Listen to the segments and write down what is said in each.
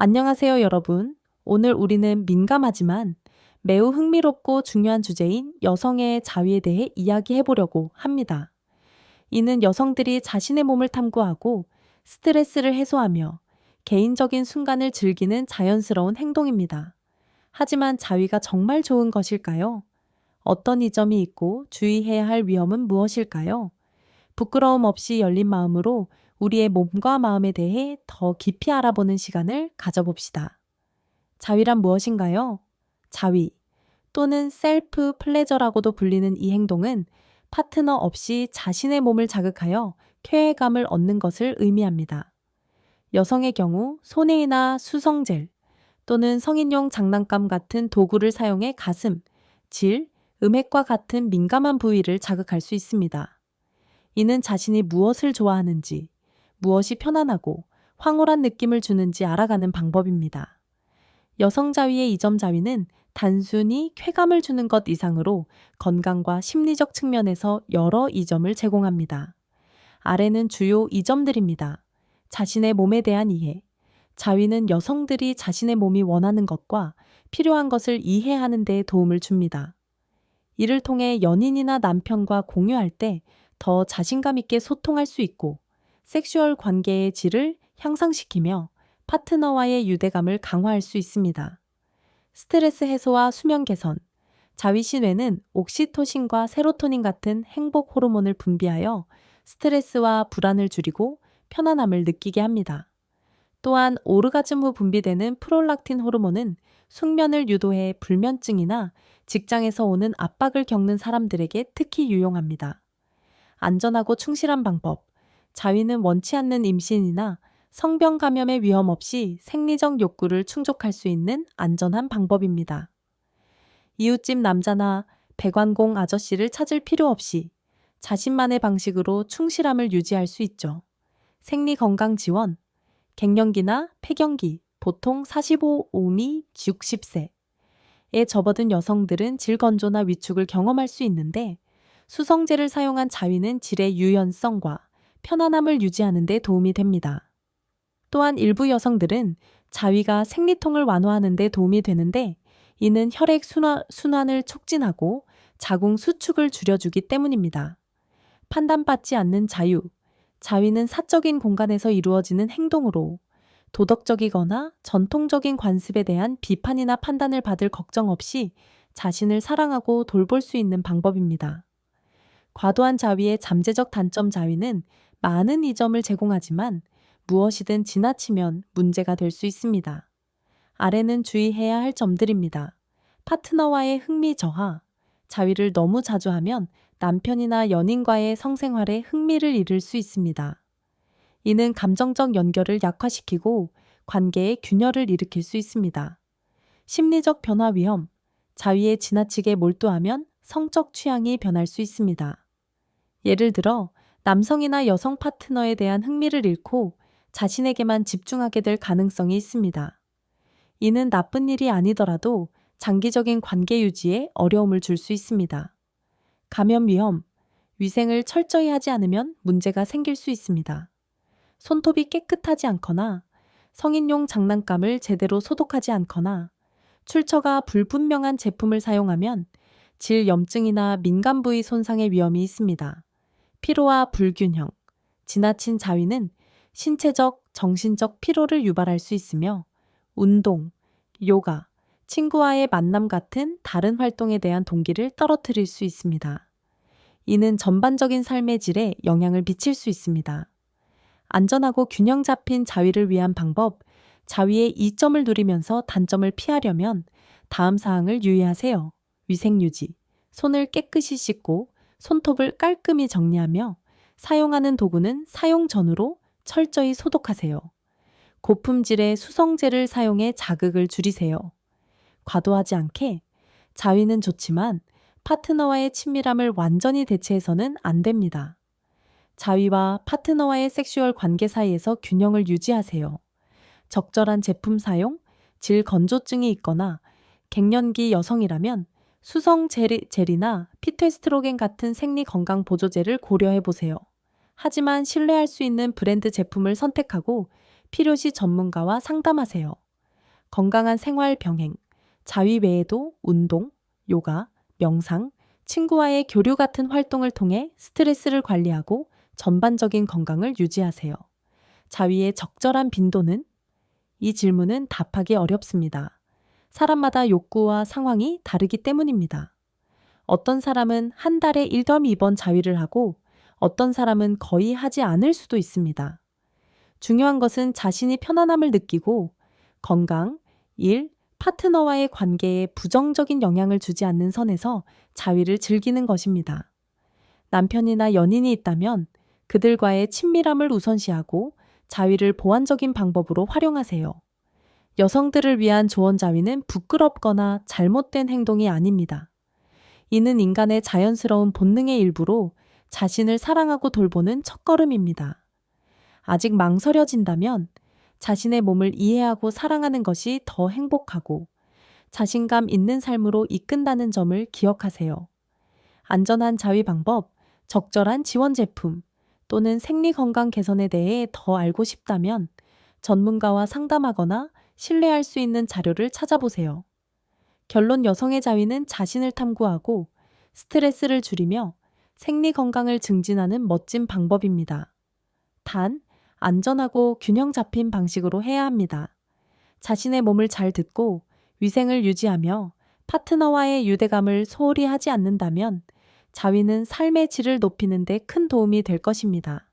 안녕하세요, 여러분. 오늘 우리는 민감하지만 매우 흥미롭고 중요한 주제인 여성의 자위에 대해 이야기해 보려고 합니다. 이는 여성들이 자신의 몸을 탐구하고 스트레스를 해소하며 개인적인 순간을 즐기는 자연스러운 행동입니다. 하지만 자위가 정말 좋은 것일까요? 어떤 이점이 있고 주의해야 할 위험은 무엇일까요? 부끄러움 없이 열린 마음으로 우리의 몸과 마음에 대해 더 깊이 알아보는 시간을 가져봅시다. 자위란 무엇인가요? 자위 또는 셀프 플레저라고도 불리는 이 행동은 파트너 없이 자신의 몸을 자극하여 쾌감을 얻는 것을 의미합니다. 여성의 경우 소네이나 수성젤 또는 성인용 장난감 같은 도구를 사용해 가슴, 질, 음핵과 같은 민감한 부위를 자극할 수 있습니다. 이는 자신이 무엇을 좋아하는지, 무엇이 편안하고 황홀한 느낌을 주는지 알아가는 방법입니다. 여성 자위의 이점 자위는 단순히 쾌감을 주는 것 이상으로 건강과 심리적 측면에서 여러 이점을 제공합니다. 아래는 주요 이점들입니다. 자신의 몸에 대한 이해. 자위는 여성들이 자신의 몸이 원하는 것과 필요한 것을 이해하는 데 도움을 줍니다. 이를 통해 연인이나 남편과 공유할 때 더 자신감 있게 소통할 수 있고 섹슈얼 관계의 질을 향상시키며 파트너와의 유대감을 강화할 수 있습니다. 스트레스 해소와 수면 개선. 자위 시뇌는 옥시토신과 세로토닌 같은 행복 호르몬을 분비하여 스트레스와 불안을 줄이고 편안함을 느끼게 합니다. 또한 오르가즘 후 분비되는 프롤락틴 호르몬은 숙면을 유도해 불면증이나 직장에서 오는 압박을 겪는 사람들에게 특히 유용합니다. 안전하고 충실한 방법. 자위는 원치 않는 임신이나 성병 감염의 위험 없이 생리적 욕구를 충족할 수 있는 안전한 방법입니다. 이웃집 남자나 배관공 아저씨를 찾을 필요 없이 자신만의 방식으로 충실함을 유지할 수 있죠. 생리 건강 지원. 갱년기나 폐경기, 보통 45미 60세에 접어든 여성들은 질건조나 위축을 경험할 수 있는데 수성제를 사용한 자위는 질의 유연성과 편안함을 유지하는 데 도움이 됩니다. 또한 일부 여성들은 자위가 생리통을 완화하는 데 도움이 되는데 이는 혈액 순환을 촉진하고 자궁 수축을 줄여주기 때문입니다. 판단받지 않는 자유. 자위는 사적인 공간에서 이루어지는 행동으로 도덕적이거나 전통적인 관습에 대한 비판이나 판단을 받을 걱정 없이 자신을 사랑하고 돌볼 수 있는 방법입니다. 과도한 자위의 잠재적 단점 자위는 많은 이점을 제공하지만 무엇이든 지나치면 문제가 될 수 있습니다. 아래는 주의해야 할 점들입니다. 파트너와의 흥미 저하. 자위를 너무 자주 하면 남편이나 연인과의 성생활에 흥미를 잃을 수 있습니다. 이는 감정적 연결을 약화시키고 관계에 균열을 일으킬 수 있습니다. 심리적 변화 위험. 자위에 지나치게 몰두하면 성적 취향이 변할 수 있습니다. 예를 들어 남성이나 여성 파트너에 대한 흥미를 잃고 자신에게만 집중하게 될 가능성이 있습니다. 이는 나쁜 일이 아니더라도 장기적인 관계 유지에 어려움을 줄 수 있습니다. 감염 위험. 위생을 철저히 하지 않으면 문제가 생길 수 있습니다. 손톱이 깨끗하지 않거나 성인용 장난감을 제대로 소독하지 않거나 출처가 불분명한 제품을 사용하면 질 염증이나 민감 부위 손상의 위험이 있습니다. 피로와 불균형. 지나친 자위는 신체적, 정신적 피로를 유발할 수 있으며 운동, 요가, 친구와의 만남 같은 다른 활동에 대한 동기를 떨어뜨릴 수 있습니다. 이는 전반적인 삶의 질에 영향을 미칠 수 있습니다. 안전하고 균형 잡힌 자위를 위한 방법. 자위의 이점을 누리면서 단점을 피하려면 다음 사항을 유의하세요. 위생 유지. 손을 깨끗이 씻고 손톱을 깔끔히 정리하며 사용하는 도구는 사용 전후로 철저히 소독하세요. 고품질의 수성제를 사용해 자극을 줄이세요. 과도하지 않게. 자위는 좋지만 파트너와의 친밀함을 완전히 대체해서는 안 됩니다. 자위와 파트너와의 섹슈얼 관계 사이에서 균형을 유지하세요. 적절한 제품 사용, 질 건조증이 있거나 갱년기 여성이라면 수성 젤이나 피토에스트로겐 같은 생리 건강 보조제를 고려해 보세요. 하지만 신뢰할 수 있는 브랜드 제품을 선택하고 필요시 전문가와 상담하세요. 건강한 생활 병행, 자위 외에도 운동, 요가, 명상, 친구와의 교류 같은 활동을 통해 스트레스를 관리하고 전반적인 건강을 유지하세요. 자위의 적절한 빈도는? 이 질문은 답하기 어렵습니다. 사람마다 욕구와 상황이 다르기 때문입니다. 어떤 사람은 한 달에 1.2번 자위를 하고 어떤 사람은 거의 하지 않을 수도 있습니다. 중요한 것은 자신이 편안함을 느끼고 건강, 일, 파트너와의 관계에 부정적인 영향을 주지 않는 선에서 자위를 즐기는 것입니다. 남편이나 연인이 있다면 그들과의 친밀함을 우선시하고 자위를 보완적인 방법으로 활용하세요. 여성들을 위한 조언 자위는 부끄럽거나 잘못된 행동이 아닙니다. 이는 인간의 자연스러운 본능의 일부로 자신을 사랑하고 돌보는 첫걸음입니다. 아직 망설여진다면 자신의 몸을 이해하고 사랑하는 것이 더 행복하고 자신감 있는 삶으로 이끈다는 점을 기억하세요. 안전한 자위 방법, 적절한 지원 제품 또는 생리 건강 개선에 대해 더 알고 싶다면 전문가와 상담하거나 신뢰할 수 있는 자료를 찾아보세요. 결론 여성의 자위는 자신을 탐구하고 스트레스를 줄이며 생리 건강을 증진하는 멋진 방법입니다. 단, 안전하고 균형 잡힌 방식으로 해야 합니다. 자신의 몸을 잘 듣고 위생을 유지하며 파트너와의 유대감을 소홀히 하지 않는다면 자위는 삶의 질을 높이는 데 큰 도움이 될 것입니다.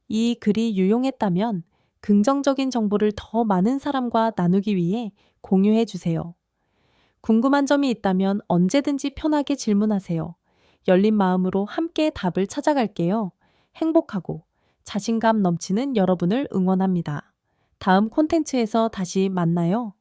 이 글이 유용했다면 긍정적인 정보를 더 많은 사람과 나누기 위해 공유해 주세요. 궁금한 점이 있다면 언제든지 편하게 질문하세요. 열린 마음으로 함께 답을 찾아갈게요. 행복하고 자신감 넘치는 여러분을 응원합니다. 다음 콘텐츠에서 다시 만나요.